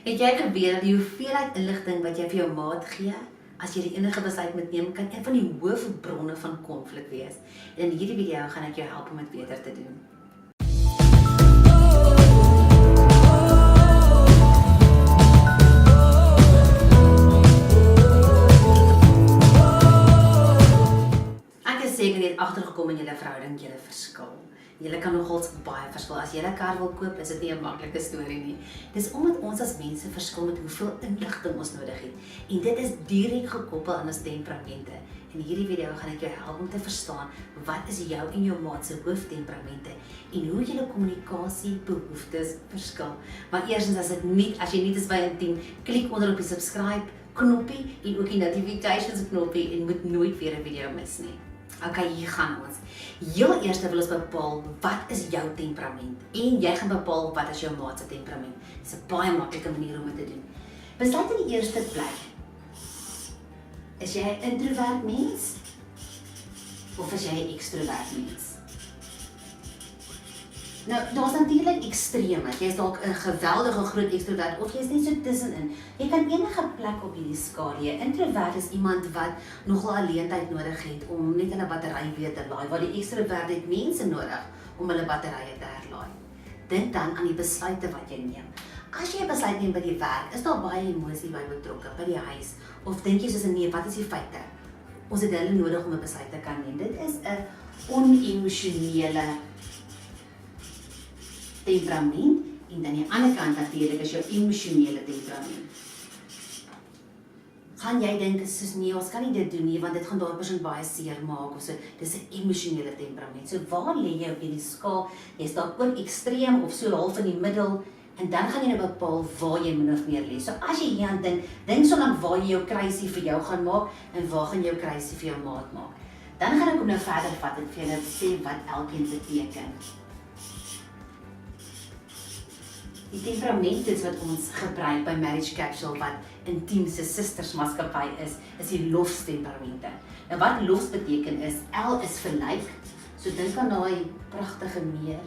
Het jy geweet dat die hoeveelheid inligting wat jy vir jou maat gee, as jy die enige besluit moet neem, kan een van die hoofbronne van konflik wees. En in hierdie video gaan ek jou help om dit beter te doen. Ek is seker jy het agtergekom in julle verhouding, julle verskil. Julle kan nogals baie verskil. As jy 'n kar wil koop, is dit nie 'n maklike storie nie. Dis omdat ons as mense verskil met hoeveel inligting ons nodig het. En dit is direk gekoppel aan ons temperamente. In hierdie video gaan ek jou help om te verstaan wat is jou en jou maat se hooftemperamente en hoe julle kommunikasiebehoeftes verskil. Maar eerstens as jy nie is by 'n team, klik onder op die subscribe knoppie en ook die notifications knoppie en moet nooit weer 'n video mis nie. Okay, hier gaan ons. Heel eers wil ons bepaal wat is jou temperament en jy gaan bepaal wat is jou maat se temperament. Dis 'n baie maklike manier om dit te doen. Besluit in die eerste plek. Is jy 'n introvert mens of is jy 'n ekstrovert mens? Nou, daar's natuurlik extreme. Jy's dalk 'n geweldige groot ekstrovert of jy's net so tussenin. Jy kan enige plek op hierdie skaal hê. Introvert is iemand wat nogal alleenheid nodig het om net hulle battery weer te laai, waar die ekstrovert het mense nodig om hulle batterye te herlaai. Dink dan aan die besluite wat jy neem. As jy 'n besluit neem by die werk, is daar baie emosie by betrokke, by die huis, of dink jy soos 'n nee, wat is die feite? Ons het hulle nodig om 'n besluit te kan neem. Dit is 'n onemosionele temperament, en dan die ander kant natuurlik is jou emosionele temperament. Gaan jy dink soos nee, ons kan nie dit doen nie want dit gaan daai persoon baie seer maak of so. Dis 'n emosionele temperament. So waar lê jy op hierdie skaal? Jy's dalk ook ekstreem of so half in die middel en dan gaan jy nou bepaal waar jy min of meer lê. So as jy hier aan dink so lank waar jy jou kruisie vir jou gaan maak en waar gaan jy jou kruisie vir jou maat maak. Dan gaan ek hom nou verder vat en vir jou nou sê wat elkeen beteken. Die temperament is wat ons gebruik by Marriage Capsule wat intiem se sustersmaatskappy is die lofstemperamente. Nou wat lofs beteken is, L is vir like, so dink aan daai pragtige meer.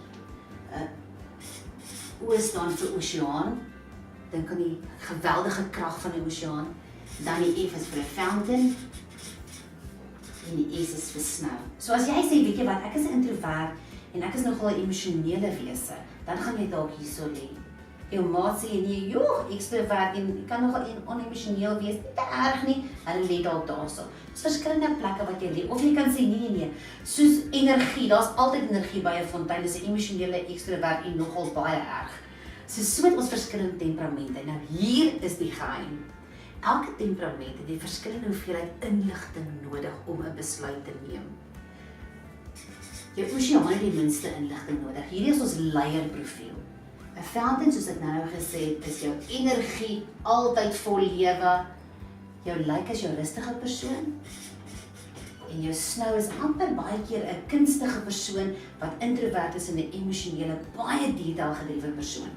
O staan vir oseaan, dink aan die geweldige krag van die oseaan. Dan die F is vir 'n fountain en die S is vir snow. So as jy sê, weet jy wat, ek is 'n introvert en ek is nogal 'n emosionele wese, dan gaan jy dalk hierso lê. Jou maat sê nee, joh, ekstrovert en jy kan nogal onemosioneel wees, nie te erg nie, hulle lê dalk daarso. Dis verskillende plekke wat jy lê, of jy kan sê nee, soos energie, daar's altyd energie by 'n fontein, dis 'n emosionele ekstrovert en nogal baie erg. So met ons verskillende temperamente. Nou hier is die geheim. Elke temperament het die verskillende hoeveelheid inligting nodig om 'n besluit te neem. Jou oseaan het die minste inligting nodig. Hierdie is ons leierprofiel. 'n Fountain, soos ek nou gesê het, is jou energie, altyd vol lewe. Jou like is jou rustige persoon. En jou snow is amper baie keer 'n kunstige persoon wat introvert is en 'n emosionele, baie detailgedrewe persoon.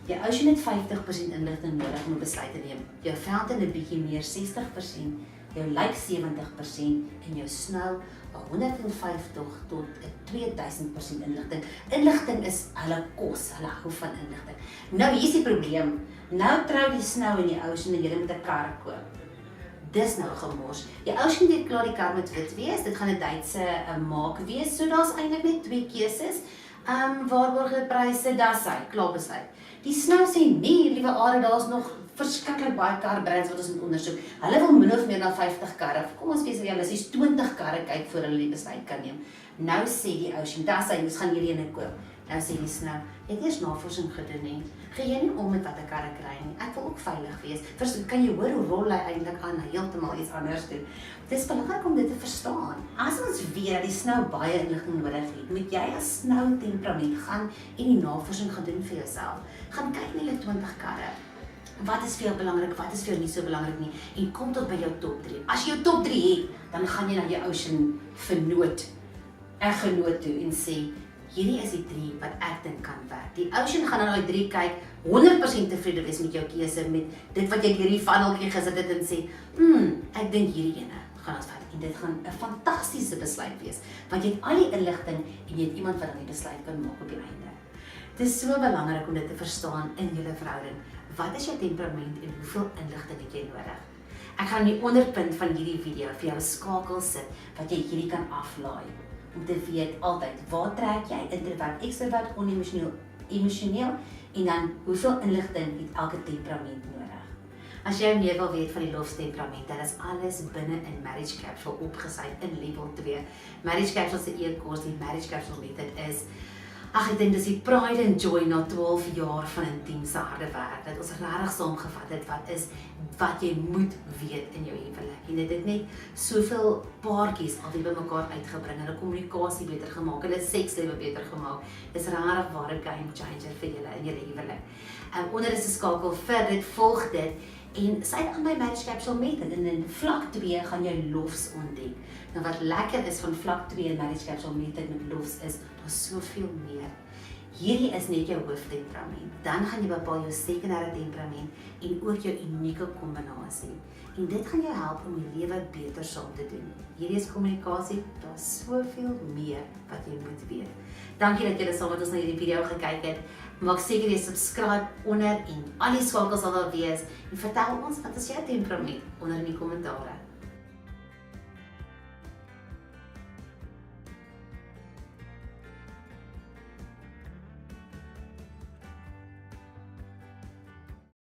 Jou ocean het 50% inligting nodig om 'n besluit te neem. Jou fountain 'n bietjie meer 60%, jou like 70% en jou snow 150 tot 2000% inligting. Inligting is hulle kos, hulle hou van inligting. Nou hier is die probleem. Nou trou die snow en die ocean en julle moet 'n kar koop. Dis nou gemors. Die ocean het klaar die kar moet wit wees. Dit gaan 'n Duitse maak wees. So daar's eintlik net 2 keuses. Waarborgpryse, dis hy, klaar besluit. Die snow sê nee, liewe aarde, daar's nog verskriklik baie karbrands wat ons moet ondersoek. Hulle wil min of meer dan 50 karre. Kom ons wees realisties, 20 karre kyk voor hulle die besluit kan neem. Nou sê die ocean, dis hy, ons gaan hierdie ene koop. Nou sê die snow, jy het eers navorsing gedoen nie. Gee jy nie om met watter karre kry nie. Ek wil ook veilig wees. Kan jy hoor hoe rol hy eintlik aan heeltemal iets anders doen? Dit is belangrik om dit te verstaan. As ons weet dat die snow baie inligting nodig het, moet jy as snow temperament gaan en die navorsing gaan doen vir jouself. Gaan kyk na jou 20 karre. Wat is vir jou belangrik, wat is vir jou nie so belangrik nie, en kom tot by jou top 3. As jy jou top 3 het, dan gaan jy na jou ocean eggenoot toe en sê, hierdie is die 3 wat ek dink kan werk. Die ocean gaan na die 3 kyk, 100% tevrede wees met jou keuse, met dit wat jy hierdie funneltjie gesit het en sê, ek dink hierdie ene gaan ons vat. En dit gaan 'n fantastiese besluit wees, want jy het al die inligting en jy het iemand wat dan die besluit kan maak op die einde. Dit is so belangrik om dit te verstaan in julle verhouding. Wat is jou temperament en hoeveel inligting het jy nodig? Ek gaan in die onderpunt van hierdie video vir jou 'n skakel sit wat jy hierdie kan aflaai. Om te weet altyd, waar trek jy, introvert, extrovert, onemosioneel, emosioneel, en dan hoeveel inligting het elke temperament nodig. As jy meer wil weet van die loftemperament, dan is alles binne in Marriage Capsule opgesluit in level 2. Marriage Capsule se e-kurs, die Marriage Capsule method is, ek dink dis die pride and joy na 12 jaar van intiem harde werk, dat ons regtig saamgevat het wat jy moet weet in jou huwelik. En dit het net soveel paartjies al die by mekaar uitgebring, hulle kommunikasie beter gemaak, hulle sekslewe beter gemaak. Dis regtig ware game changer vir julle in julle huwelik. Onder is 'n skakel vir dit, volg dit en sluit aan by Marriage Capsule method en in vlak 2 gaan jy lofs ontdek. Nou wat lekker is van vlak 2 in Marriage Capsule method met lofs is, daar's soveel meer. Hierdie is net jou hooftemperament. Dan gaan jy bepaal jou sekondêre temperament en ook jou unieke kombinasie. En dit gaan jou help om die lewe beter saam te doen. Hierdie is kommunikasie, daar's soveel meer wat jy moet weet. Dankie dat julle saam met ons na hierdie video gekyk het. Maak seker jy subscribe onder en al die skakels sal daar wees. En vertel ons wat is jou temperament onder in die kommentare.